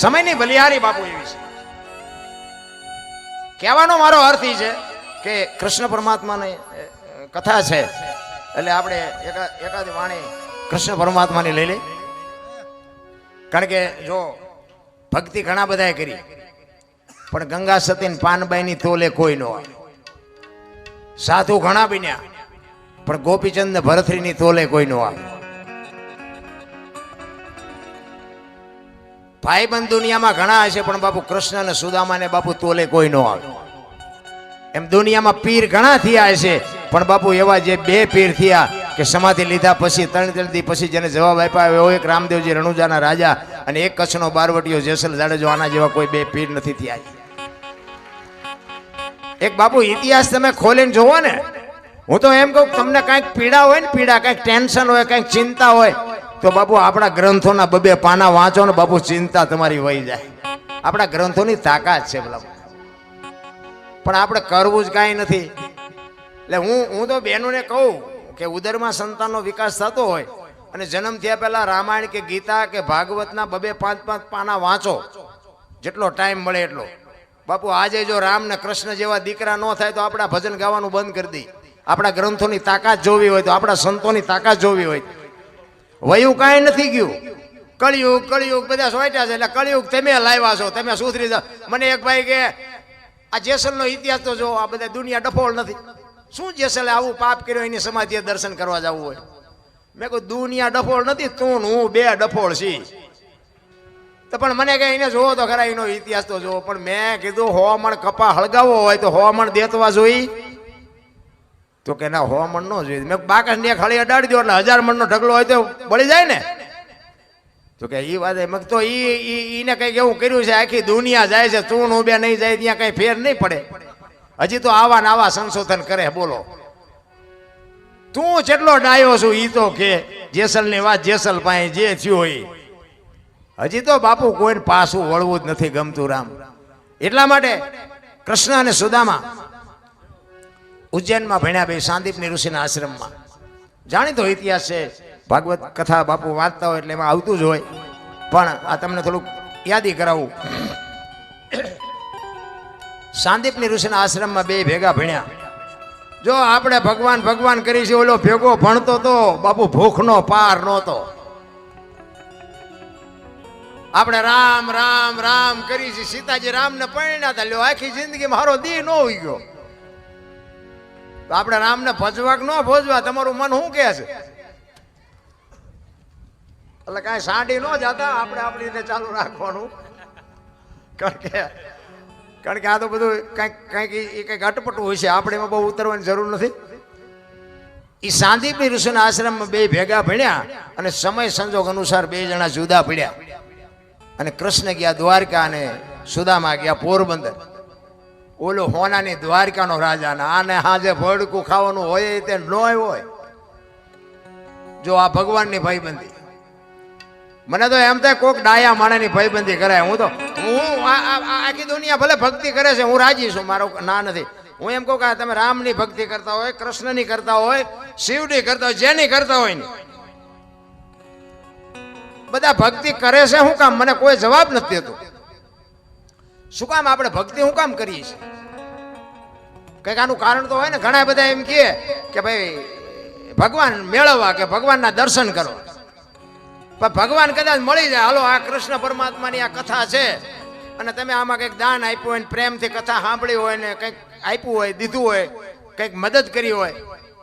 સમયની ભલિયારી બાપુ એવી છે. કહેવાનો મારો અર્થ એ છે કે કૃષ્ણ પરમાત્માની કથા છે એટલે આપણે એકાદ વાણી કૃષ્ણ પરમાત્માની લઈ લઈ. કારણ કે જો ભક્તિ ઘણા બધાએ કરી પણ ગંગા સતીન પાનબાઈની તોલે કોઈ ન આવે. સાધુ ઘણા બન્યા પણ ગોપીચંદ ને ભરથરીની તોલે કોઈ ન આવે. ભાઈબંધ દુનિયામાં ઘણા હશે પણ બાપુ કૃષ્ણ અને સુદામા ને બાપુ તોલે કોઈ ન આવે. એમ દુનિયામાં પીર ઘણા થયા હશે પણ બાપુ એવા જે બે પીર થયા કે સમાધિ લીધા પછી 3 દી પછી જેને જવાબ આપ્યા એવો એક રામદેવજી રણુજાના રાજા અને એક કચ્છનો બારવટીયો જેસલ જાડેજો, આના જેવા કોઈ બે પીર નથી થયા. એક બાપુ ઇતિહાસ તમે ખોલીને જોવો ને, હું તો એમ કહું તમને કાંઈક પીડા હોય ને, પીડા કાંઈક ટેન્શન હોય, કાંઈક ચિંતા હોય તો બાપુ આપણા ગ્રંથોના 2 પાના વાંચો ને બાપુ ચિંતા તમારી વહી જાય. આપણા ગ્રંથોની તાકાત છે બાપુ. પણ આપણે કરવું જ કાંઈ નથી. એટલે હું તો બહેનોને કહું કે ઉદરમાં સંતાનનો વિકાસ થતો હોય અને જન્મ થયા પહેલા રામાયણ કે ગીતા કે ભાગવતના 2-5 પાના વાંચો, જેટલો ટાઈમ મળે એટલો. બાપુ આજે જો રામ ને કૃષ્ણ જેવા દીકરા ન થાય તો આપણા ભજન ગાવાનું બંધ કરી દઈ. આપણા ગ્રંથોની તાકાત જોવી હોય તો, આપણા સંતોની તાકાત જોવી હોય. વયું કાંઈ નથી ગયું. કળિયુગ બધા સોટ્યા છે એટલે કળિયુગ તમે લાવ્યા છો, તમે સુધરી જાઓ. મને એક ભાઈ કે આ જેસલનો ઇતિહાસ તો જો, આ બધા દુનિયા ડફોળ નથી. શું જેસલે આવું પાપ કર્યો એની સમાધિએ દર્શન કરવા જવું હોય? મેં કહ્યું દુનિયા ડફોળ નથી, તું હું 2 ડફોળ છી. તો પણ મને કહે એને જોવો તો ખરા, એનો ઇતિહાસ તો જોવો. પણ મેં કીધું 100 મણ કપા હળગાવો હોય તો 100 મણ દેતવા જોઈ? તો કે ના 100 મણ ન જોઈ. મેં બાકસ ને એક હળી અડાડી દો એટલે 1000 મણનો ઢગલો હોય તો બળી જાય ને. તો કે એ વાત મેં તો એને કંઈક એવું કર્યું છે, આખી દુનિયા જાય છે, તું હું 2 નહીં જાય ત્યાં કઈ ફેર નહીં પડે. હજી તો આવા ને આવા સંશોધન કરે. બોલો તું જેટલો ડાયો છું ઈ તો કે જેસલ ની વાત જેસલ પાસે જે થયું હોય. હજી તો બાપુ કોઈને પાછું વળવું જ નથી ગમતું રામ. એટલા માટે કૃષ્ણ અને સુદામા ઉજ્જૈનમાં ભણ્યા બે સાંદીપની ઋષિના આશ્રમમાં. જાણીતો ઇતિહાસ છે, ભાગવત કથા બાપુ વાંચતા હોય એટલે એમાં આવતું જ હોય. પણ આ તમને થોડુંક યાદી કરાવું. સાંદીપની ઋષિના આશ્રમમાં 2 ભેગા ભણ્યા. જો આપણે ભગવાન ભગવાન કરી છે, ઓલો ભેગો ભણતો તો બાપુ ભૂખનો પાર નહોતો. આપણે રામ રામ રામ કરી છે. સીતાજી રામને પરણ્યા હતા, લ્યો આખી જિંદગી મારો દી ન હોઈ ગયો. આપણે રામને ભજવા કે ન ભજવા તમારું મન શું કહે છે? એટલે કાંઈ સાંડી ન જતા, આપણે આપણી રીતે ચાલુ રાખવાનું. કારણ કે આ તો બધું કંઈક અટપટું હોય છે, આપણે એમાં બહુ ઉતરવાની જરૂર નથી. એ સાંદીપની ઋષિના આશ્રમમાં 2 ભેગા ભણ્યા અને સમય સંજોગ અનુસાર 2 જણા જુદા પડ્યા. અને કૃષ્ણ ગયા દ્વારકા અને સુદામા ગયા પોરબંદર. ઓલો હોનાની દ્વારકાનો રાજા, આને હાજે ભડકું ખાવાનું હોય તે ન હોય. જો આ ભગવાનની ભાઈબંધી. મને તો એમ થાય કોક ડાયા માણસની ભાઈબંધી કરાય. હું આખી દુનિયા ભલે ભક્તિ કરે છે, હું રાજી છું, મારો ના નથી. હું એમ કહું કે તમે રામની ભક્તિ કરતા હોય, કૃષ્ણની કરતા હોય, શિવની કરતા હોય, જેની કરતા હોય ને બધા ભક્તિ કરે છે શું કામ? મને કોઈ જવાબ નથી દેતો. શું કામ આપણે ભક્તિ શું કામ કરીએ છીએ? કંઈક આનું કારણ તો હોય ને. ઘણા બધા એમ કે ભાઈ ભગવાન મેળવવા કે ભગવાનના દર્શન કરો. પણ ભગવાન કદાચ મળી જાય, હાલો આ કૃષ્ણ પરમાત્માની આ કથા છે અને તમે આમાં કંઈક દાન આપ્યું હોય ને, પ્રેમથી કથા સાંભળી હોય ને, કંઈક આપ્યું હોય, દીધું હોય, કંઈક મદદ કરી હોય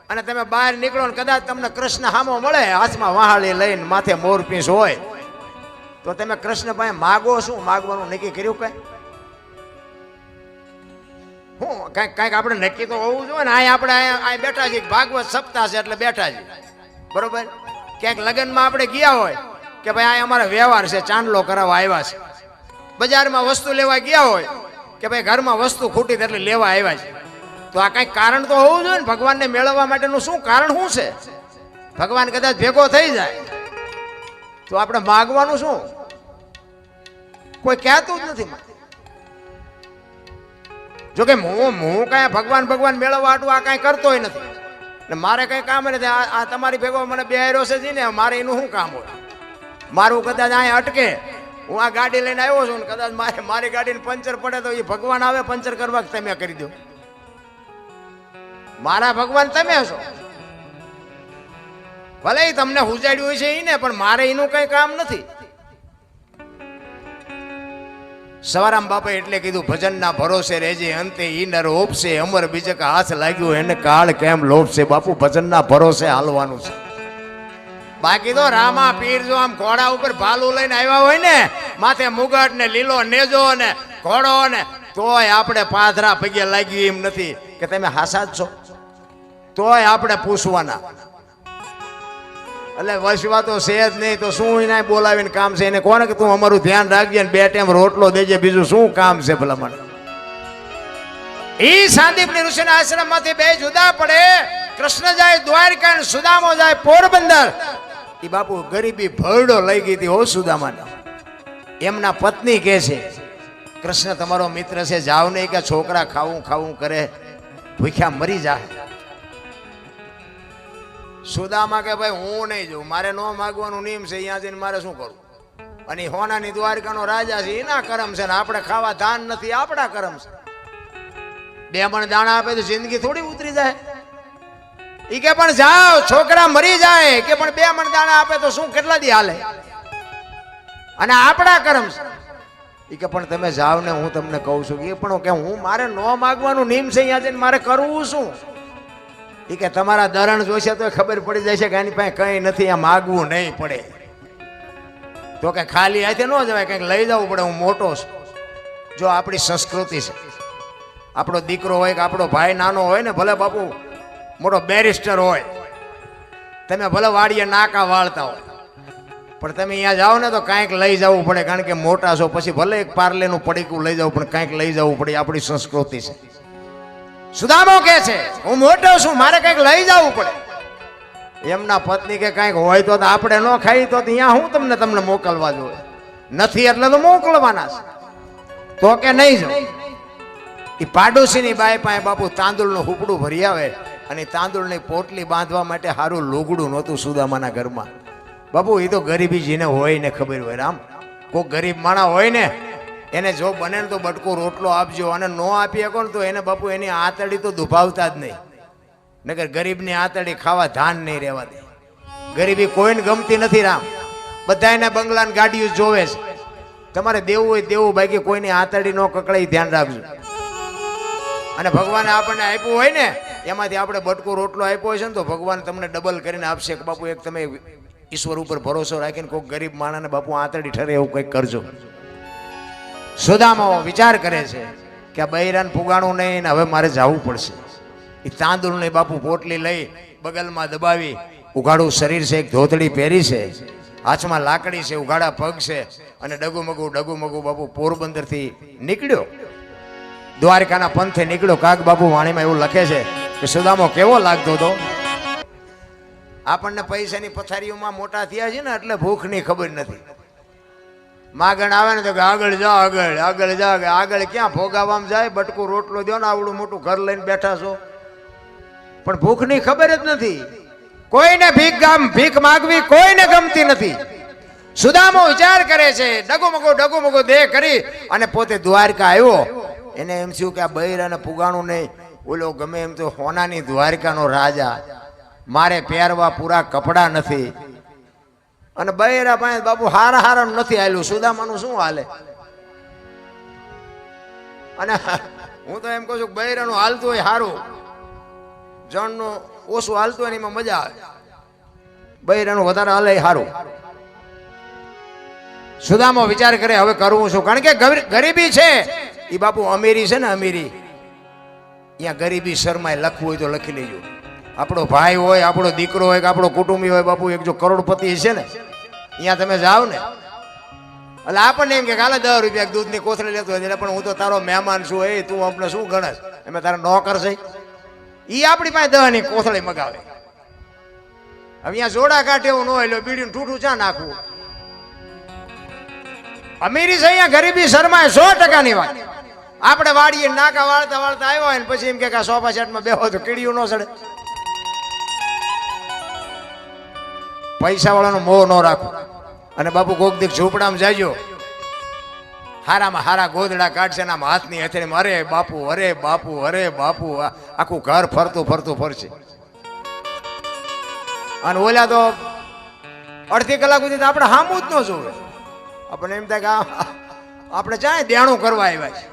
અને તમે બહાર નીકળો ને કદાચ તમને કૃષ્ણ સામો મળે, હાથમાં વહાળી લઈને, માથે મોરપીંછ હોય, તો તમે કૃષ્ણ પાસે માગો શું? માગવાનું નક્કી કર્યું કઈ? હું કંઈક આપણે નક્કી તો હોવું જોઈએ ને. આપણે અહીં બેઠા છીએ, ભાગવત સપ્તાહ છે એટલે બેઠા છીએ, બરોબર? ક્યાંક લગ્નમાં આપણે ગયા હોય કે ભાઈ આ અમારા વ્યવહાર છે, ચાંદલો કરાવવા આવ્યા છે. બજારમાં વસ્તુ લેવા ગયા હોય કે ભાઈ ઘરમાં વસ્તુ ખૂટી એટલે લેવા આવ્યા છે. તો આ કંઈક કારણ તો હોવું જોઈએ ને. ભગવાનને મેળવવા માટેનું શું કારણ શું છે? ભગવાન કદાચ ભેગો થઈ જાય તો આપણે માગવાનું શું? કોઈ કહેતું જ નથી. જોકે હું કાંઈ ભગવાન મેળવવા આટલું આ કાંઈ કરતોય નથી ને મારે કંઈ કામ નથી. આ તમારી ભેગો મને બેહાર્યો છે ને, મારે એનું શું કામ હોય? મારું કદાચ અહીંયા અટકે હું આ ગાડી લઈને આવ્યો છું ને કદાચ મારી ગાડીને પંચર પડે તો એ ભગવાન આવે પંચર કરવા તમે કરી દો. મારા ભગવાન તમે છો. ભલે એ તમને ઉજાડ્યું છે એને, પણ મારે એનું કઈ કામ નથી. સવારામ બાપા એટલે કીધું ભજનના ભરોસે રહેજે, અંતે ઈ નર ઓપશે, અમર બીજક હાથ લાગ્યું એને કાળ કેમ લોપશે. બાપુ ભજનના ભરોસે હાલવાનું છે. બાકી તો રામા પીર જો આમ ઘોડા ઉપર ભાલું લઈને આવ્યા હોય ને, માથે મુગટ ને લીલો નેજો ને ઘોડો ને, તોય આપણે પાથરા પગે લાગ્યું એમ નથી કે તમે હાસા જ છો, તોય આપણે પૂછવાના. એટલે વસવા તો છે જ નહીં, તો શું એને બોલાવીને કામ છે? એને કોને કે તું અમારું ધ્યાન રાખજે ને 2 ટાઈમ રોટલો દેજે, બીજું શું કામ છે ભલા મને? ઈ સાંદીપની ઋષિના આશ્રમમાંથી 2 જુદા પડે. કૃષ્ણ જાય દ્વારકા ને સુદામો જાય પોરબંદર. ઈ બાપુ ગરીબી ભરડો લઈ ગઈ હતી હો સુદામાને. એમના પત્ની કહે છે કૃષ્ણ તમારો મિત્ર છે, જાવ નહીં કે છોકરા ખાવું ખાવું કરે, ભૂખ્યા મરી જાય. સુદામા કે ભાઈ હું નહીં જોઉં, મારે ન માગવાનું નિયમ છે, અહીંયા જઈને મારે શું કરવું? અને હોનાની દ્વારકાનો રાજા છે, એના કરમ છે ને આપણે ખાવા ધાન નથી, આપણા કરમ છે. 2 મણ દાણા આપે તો જિંદગી થોડી ઉતરી જાય? ઈ કે પણ જાઓ, છોકરા મરી જાય કે પણ 2 મણ દાણા આપે તો શું કેટલા દી હાલે? અને આપણા કરમ છે. ઈ કે પણ તમે જાઓ ને, હું તમને કહું છું એ પણ કે હું મારે ન માગવાનું નિયમ છે, અહીંયા જઈને મારે કરવું શું? ઈ કે તમારા દરણ જોશે તો ખબર પડી જશે કે આની પાસે કઈ નથી, આ માગવું નહીં પડે. તો કે ખાલી હાથે ન જવાય, કંઈક લઈ જવું પડે. હું મોટો છું. જો આપણી સંસ્કૃતિ છે, આપણો દીકરો હોય કે આપણો ભાઈ નાનો હોય ને, ભલે બાપુ મોટો બેરિસ્ટર હોય, તમે ભલે વાડીએ નાકા વાળતા હોય, પણ તમે અહીંયા જાઓ ને તો કાંઈક લઈ જવું પડે, કારણ કે મોટા છો. પછી ભલે એક પાર્લેનું પડીકું લઈ જવું, પણ કાંઈક લઈ જવું પડે. આપણી સંસ્કૃતિ છે. સુદામો કહે છે હું મોટો છું, મારે કંઈક લઈ જવું પડે. એમના પત્ની કે કંઈક હોય તો આપણે ન ખાઈ તો અહીંયા હું તમને મોકલવા જોઈએ નથી, એટલે તો મોકલવાના છે. તો કે નહીં જાઉં. એ પાડોશીની બાઈ પાસે બાપુ તાંદુળનું હુપડું ભરી આવે, અને તાંદુળની પોટલી બાંધવા માટે સારું લુગડું નહોતું સુદામાના ઘરમાં. બાપુ એ તો ગરીબી જેને હોય ને ખબર હોય. રામ, કોઈ ગરીબ માણા હોય ને એને જો બને ને તો બટકો રોટલો આપજો, અને ન આપી શકો ને તો એને બાપુ એની આંતળી તો દુભાવતા જ નહીં. નકર ગરીબની આંતળી ખાવા ધાન નહીં રહેવા દે. ગરીબી કોઈને ગમતી નથી. રામ, બધા એને બંગલા ને ગાડીઓ જોવે છે. તમારે દેવું હોય દેવું, બાકી કોઈની આંતળી ન કકડાઈ ધ્યાન રાખજો. અને ભગવાને આપણને આપ્યું હોય ને, એમાંથી આપણે બટકો રોટલો આપ્યો હોય છે ને, તો ભગવાન તમને ડબલ કરીને આપશે. કે બાપુ એક તમે ઈશ્વર ઉપર ભરોસો રાખીને કોઈક ગરીબ માણસને બાપુ આંતળી ઠરે એવું કંઈક કરજો. સુદામો વિચાર કરે છે કે આ બૈરાને પુગાણું નહીં, હવે મારે જવું પડશે. એ તાંદુળની બાપુ પોટલી લઈ બગલમાં દબાવી, ઉઘાડું શરીર છે, એક ધોતડી પહેરી છે, હાથમાં લાકડી છે, ઉઘાડા પગ છે, અને ડગુમગુ બાપુ પોરબંદરથી નીકળ્યો, દ્વારકાના પંથે નીકળ્યો. કાગ બાપુ વાણીમાં એવું લખે છે કે સુદામો કેવો લાગતો હતો. આપણને પૈસાની પથારીઓમાં મોટા થયા છે ને, એટલે ભૂખની ખબર નથી. માગણ આવે ને તો આગળ જા, આગળ જા. આગળ ક્યાં ભોગાવામાં જાય? બટકું રોટલો દો ને, આવડું મોટું ઘર લઈને બેઠા છો, પણ ભૂખની ખબર જ નથી. કોઈને ભીખ માગવી કોઈને ગમતી નથી. સુદામો વિચાર કરે છે, ડગુમગુ દેહ કરી અને પોતે દ્વારકા આવ્યો. એને એમ થયું કે આ બૈરાને પુગાણું નહીં, ઓલો ગમે એમ તો હોનાની દ્વારકાનો રાજા, મારે પહેરવા પૂરા કપડા નથી. અને બૈરા પાસે બાપુ હારા નથી હાલ્યું. સુદામાનું શું હાલે? અને હું તો એમ કહું છું બૈરાનું હાલતું હોય સારું, જણનું ઓછું હાલતું હોય એમાં મજા આવે. બૈરાનું વધારે હાલે સારું. સુદામો વિચાર કરે હવે કરવું શું? કારણ કે ગરીબી છે. એ બાપુ અમીરી છે ને, અમીરી અહીંયા ગરીબી શર્માય. લખવું હોય તો લખી લેજો. આપણો ભાઈ હોય, આપણો દીકરો હોય, કે આપણો કુટુંબી હોય, બાપુ એક જો કરોડપતિ છે ને, અહીંયા તમે જાઓ ને, એટલે આપણને એમ કે કાલે 10 રૂપિયા દૂધની કોથળી લેતો હોય, પણ હું તો તારો મહેમાન છું, એ તું આપણે શું ગણસ? એમ તારા નોકર છે. એ આપણી પાસે 10 ની કોથળી મગાવે. હવે અહીંયા જોડા કાઢે એવું ન હોય, લો બીડીનું ઠૂઠું ચા નાખવું. અમીરી છે અહીંયા, ગરીબી શર્માય 100% ની વાત. આપણે વાડીએ નાકા વાળતા આવ્યો હોય ને પછી એમ કે સોફા સેટમાં બેહો તો કીડીયું ન સડે. પૈસા વાળાનો મોહ ન રાખો. અને બાપુ કોક દીક ઝૂંપડામાં જાજો હારામાં હારા ગોદડા કાઢશે ને આમ હાથની હથેળીમાં અરે બાપુ અરે બાપુ અરે બાપુ આખું ઘર ફરતું ફરતું ફરશે. અને ઓલા તો અડધી કલાક સુધી આપણે હામું જ ન જોવે. આપણને એમ થાય કે આપણે ચાય દેણું કરવા આવ્યા છે.